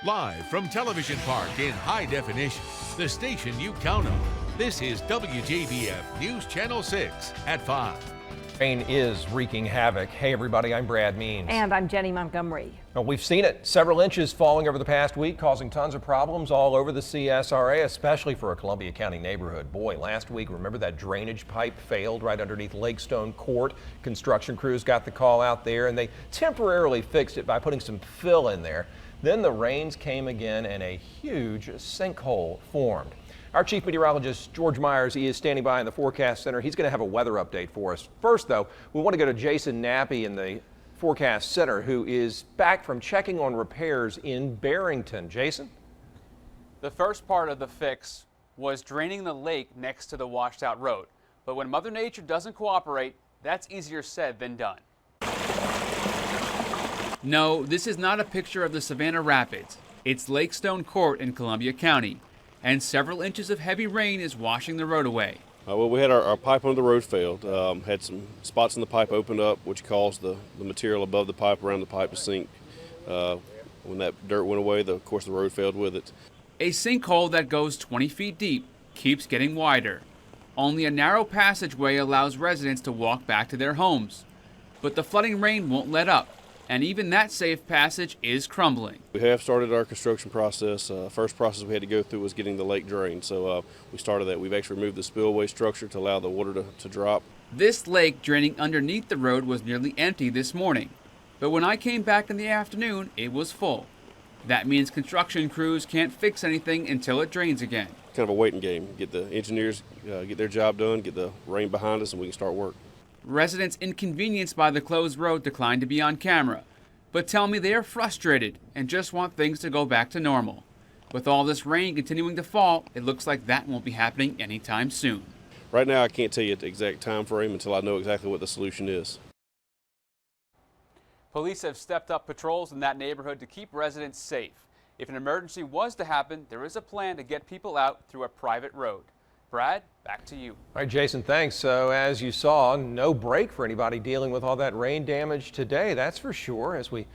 Live from Television Park in high definition, the station you count on. This is WJBF News Channel 6 at 5. Rain is wreaking havoc. Hey everybody, I'm Brad Means. And I'm Jenny Montgomery. Well, we've seen it. Several inches falling over the past week, causing tons of problems all over the CSRA, especially for a Columbia County neighborhood. Boy, last week, remember that drainage pipe failed right underneath Lakestone Court? Construction crews got the call out there, and they temporarily fixed it by putting some fill in there. Then the rains came again, and a huge sinkhole formed. Our chief meteorologist, George Myers, he is standing by in the forecast center. He's going to have a weather update for us. First, though, we want to go to Jason Nappy in the forecast center, who is back from checking on repairs in Barrington. Jason? The first part of the fix was draining the lake next to the washed out road. But when Mother Nature doesn't cooperate, that's easier said than done. No, this is not a picture of the Savannah Rapids. It's Lakestone Court in Columbia County, and several inches of heavy rain is washing the road away. Well, we had our pipe under the road failed. Had some spots in the pipe opened up, which caused the material above the pipe, around the pipe to sink. When that dirt went away, of course, the road failed with it. A sinkhole that goes 20 feet deep keeps getting wider. Only a narrow passageway allows residents to walk back to their homes. But the flooding rain won't let up, and even that safe passage is crumbling. We have started our construction process. First process we had to go through was getting the lake drained, so we started that. We've actually removed the spillway structure to allow the water to drop. This lake draining underneath the road was nearly empty this morning, but when I came back in the afternoon, it was full. That means construction crews can't fix anything until it drains again. Kind of a waiting game. Get the engineers, get their job done, get the rain behind us, and we can start work. Residents inconvenienced by the closed road declined to be on camera, but tell me they are frustrated and just want things to go back to normal. With all this rain continuing to fall, it looks like that won't be happening anytime soon. Right now, I can't tell you the exact time frame until I know exactly what the solution is. Police have stepped up patrols in that neighborhood to keep residents safe. If an emergency was to happen, there is a plan to get people out through a private road. Brad, back to you. All right, Jason, thanks. So as you saw, no break for anybody dealing with all that rain damage today, that's for sure, as we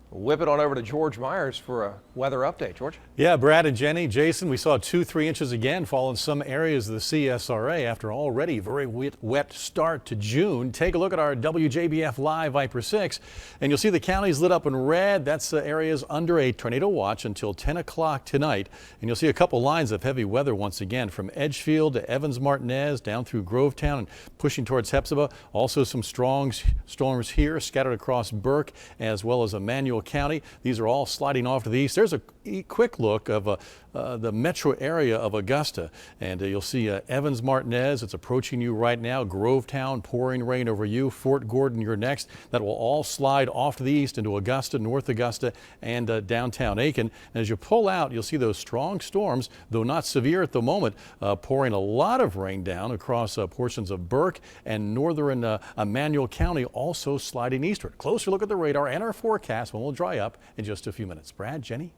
whip it on over to George Myers for a weather update. George? Yeah, Brad and Jenny, Jason, we saw 2-3 inches again fall in some areas of the CSRA after already very wet start to June. Take a look at our WJBF Live Viper 6, and you'll see the counties lit up in red. That's areas under a tornado watch until 10 o'clock tonight. And you'll see a couple lines of heavy weather once again from Edgefield to Evans-Martinez down through Grovetown and pushing towards Hepzibah. Also some strong storms here scattered across Burke as well as Emmanuel County. These are all sliding off to the east. There's a quick look of the metro area of Augusta, and you'll see Evans-Martinez. It's approaching you right now. Grovetown, pouring rain over you. Fort Gordon, you're next. That will all slide off to the east into Augusta, North Augusta, and downtown Aiken. And as you pull out, you'll see those strong storms, though not severe at the moment, pouring a lot of rain down across portions of Burke and northern Emmanuel County, also sliding eastward. Closer look at the radar and our forecast when we'll dry up in just a few minutes. Brad, Jenny?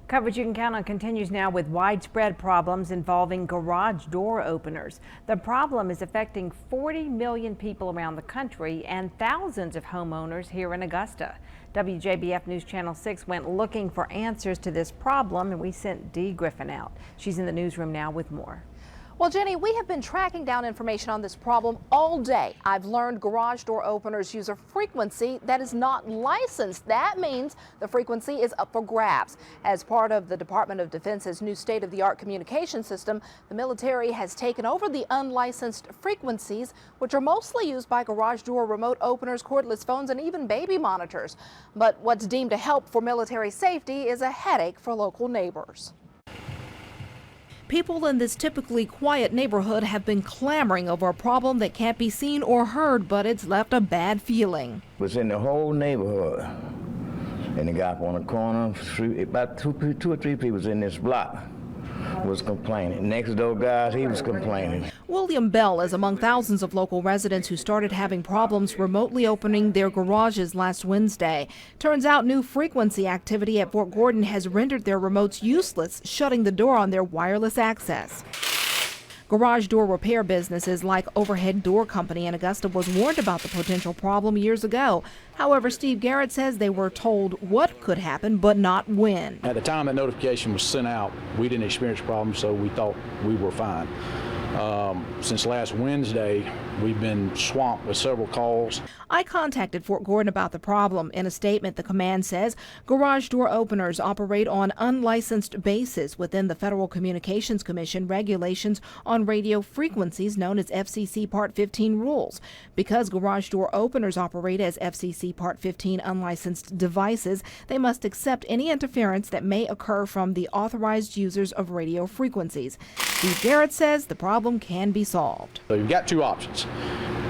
Coverage you can count on continues now with widespread problems involving garage door openers. The problem is affecting 40 million people around the country and thousands of homeowners here in Augusta. WJBF News Channel 6 went looking for answers to this problem, and we sent Dee Griffin out. She's in the newsroom now with more. Well, Jenny, we have been tracking down information on this problem all day. I've learned garage door openers use a frequency that is not licensed. That means the frequency is up for grabs. As part of the Department of Defense's new state-of-the-art communication system, the military has taken over the unlicensed frequencies, which are mostly used by garage door remote openers, cordless phones, and even baby monitors. But what's deemed a help for military safety is a headache for local neighbors. People in this typically quiet neighborhood have been clamoring over a problem that can't be seen or heard, but it's left a bad feeling. It was in the whole neighborhood. And the guy up on the corner, about two or three people in this block was complaining. Next door guys, he was complaining. William Bell is among thousands of local residents who started having problems remotely opening their garages last Wednesday. Turns out new frequency activity at Fort Gordon has rendered their remotes useless, shutting the door on their wireless access. Garage door repair businesses like Overhead Door Company in Augusta was warned about the potential problem years ago. However, Steve Garrett says they were told what could happen, but not when. At the time that notification was sent out, we didn't experience problems, so we thought we were fine. Since last Wednesday, we've been swamped with several calls. I contacted Fort Gordon about the problem. In a statement, the command says garage door openers operate on unlicensed basis within the Federal Communications Commission regulations on radio frequencies known as FCC Part 15 rules. Because garage door openers operate as FCC Part 15 unlicensed devices, they must accept any interference that may occur from the authorized users of radio frequencies. Steve Garrett says the problem can be solved. So you've got two options,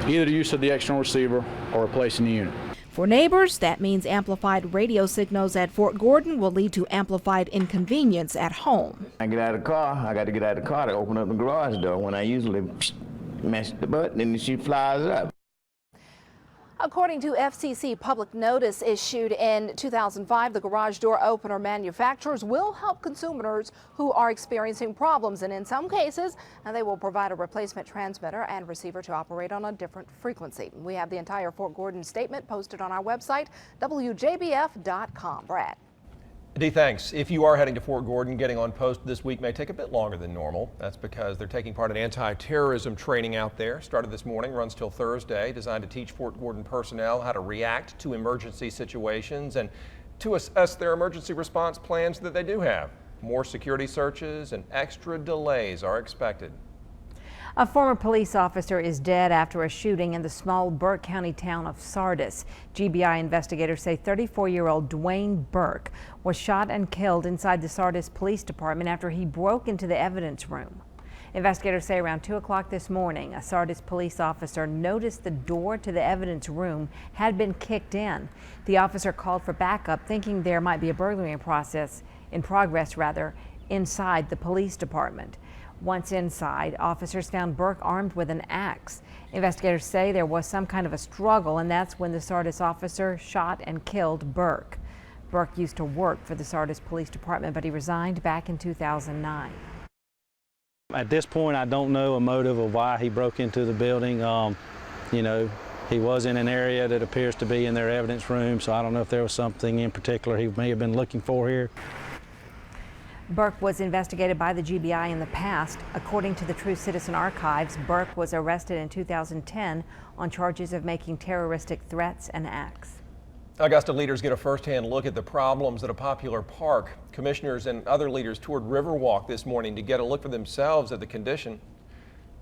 either the use of the external receiver or replacing the unit. For neighbors, that means amplified radio signals at Fort Gordon will lead to amplified inconvenience at home. I get out of the car, I got to get out of the car to open up the garage door when I usually mash the button and she flies up. According to FCC public notice issued in 2005, the garage door opener manufacturers will help consumers who are experiencing problems, and in some cases, they will provide a replacement transmitter and receiver to operate on a different frequency. We have the entire Fort Gordon statement posted on our website, WJBF.com. Brad. Dee, thanks. If you are heading to Fort Gordon, getting on post this week may take a bit longer than normal. That's because they're taking part in anti-terrorism training out there. Started this morning, runs till Thursday, designed to teach Fort Gordon personnel how to react to emergency situations and to assess their emergency response plans that they do have. More security searches and extra delays are expected. A former police officer is dead after a shooting in the small Burke County town of Sardis. GBI investigators say 34-year-old Dwayne Burke was shot and killed inside the Sardis Police Department after he broke into the evidence room. Investigators say around 2 o'clock this morning, a Sardis police officer noticed the door to the evidence room had been kicked in. The officer called for backup, thinking there might be a burglary in progress inside the police department. Once inside, officers found Burke armed with an axe. Investigators say there was some kind of a struggle, and that's when the Sardis officer shot and killed Burke. Burke used to work for the Sardis Police Department, but he resigned back in 2009. At this point, I don't know a motive of why he broke into the building. You know, he was in an area that appears to be in their evidence room, so I don't know if there was something in particular he may have been looking for here. Burke was investigated by the GBI in the past. According to the True Citizen Archives, Burke was arrested in 2010 on charges of making terroristic threats and acts. Augusta leaders get a first-hand look at the problems at a popular park. Commissioners and other leaders toured Riverwalk this morning to get a look for themselves at the condition.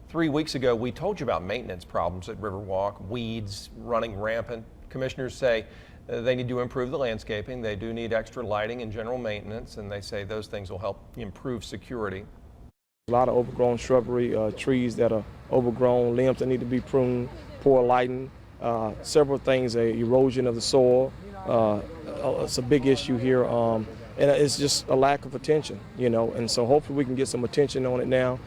3 weeks ago, we told you about maintenance problems at Riverwalk, weeds running rampant. Commissioners say they need to improve the landscaping. They do need extra lighting and general maintenance, and they say those things will help improve security. A lot of overgrown shrubbery, trees that are overgrown, limbs that need to be pruned, poor lighting, several things, erosion of the soil. It's a big issue here, and it's just a lack of attention, you know, and so hopefully we can get some attention on it now.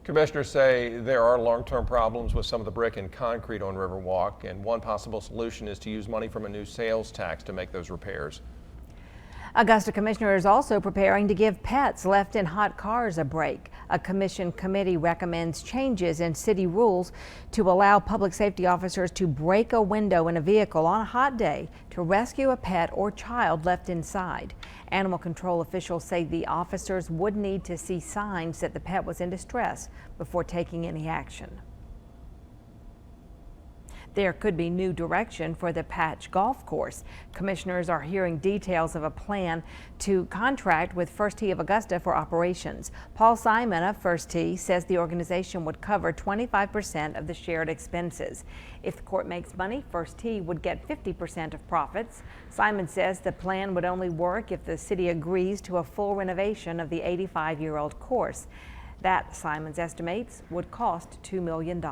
Commissioners say there are long-term problems with some of the brick and concrete on Riverwalk, and one possible solution is to use money from a new sales tax to make those repairs. Augusta Commissioner is also preparing to give pets left in hot cars a break. A commission committee recommends changes in city rules to allow public safety officers to break a window in a vehicle on a hot day to rescue a pet or child left inside. Animal control officials say the officers would need to see signs that the pet was in distress before taking any action. There could be new direction for the Patch Golf Course. Commissioners are hearing details of a plan to contract with First Tee of Augusta for operations. Paul Simon of First Tee says the organization would cover 25% of the shared expenses. If the court makes money, First Tee would get 50% of profits. Simon says the plan would only work if the city agrees to a full renovation of the 85-year-old course. That, Simons estimates, would cost $2 million.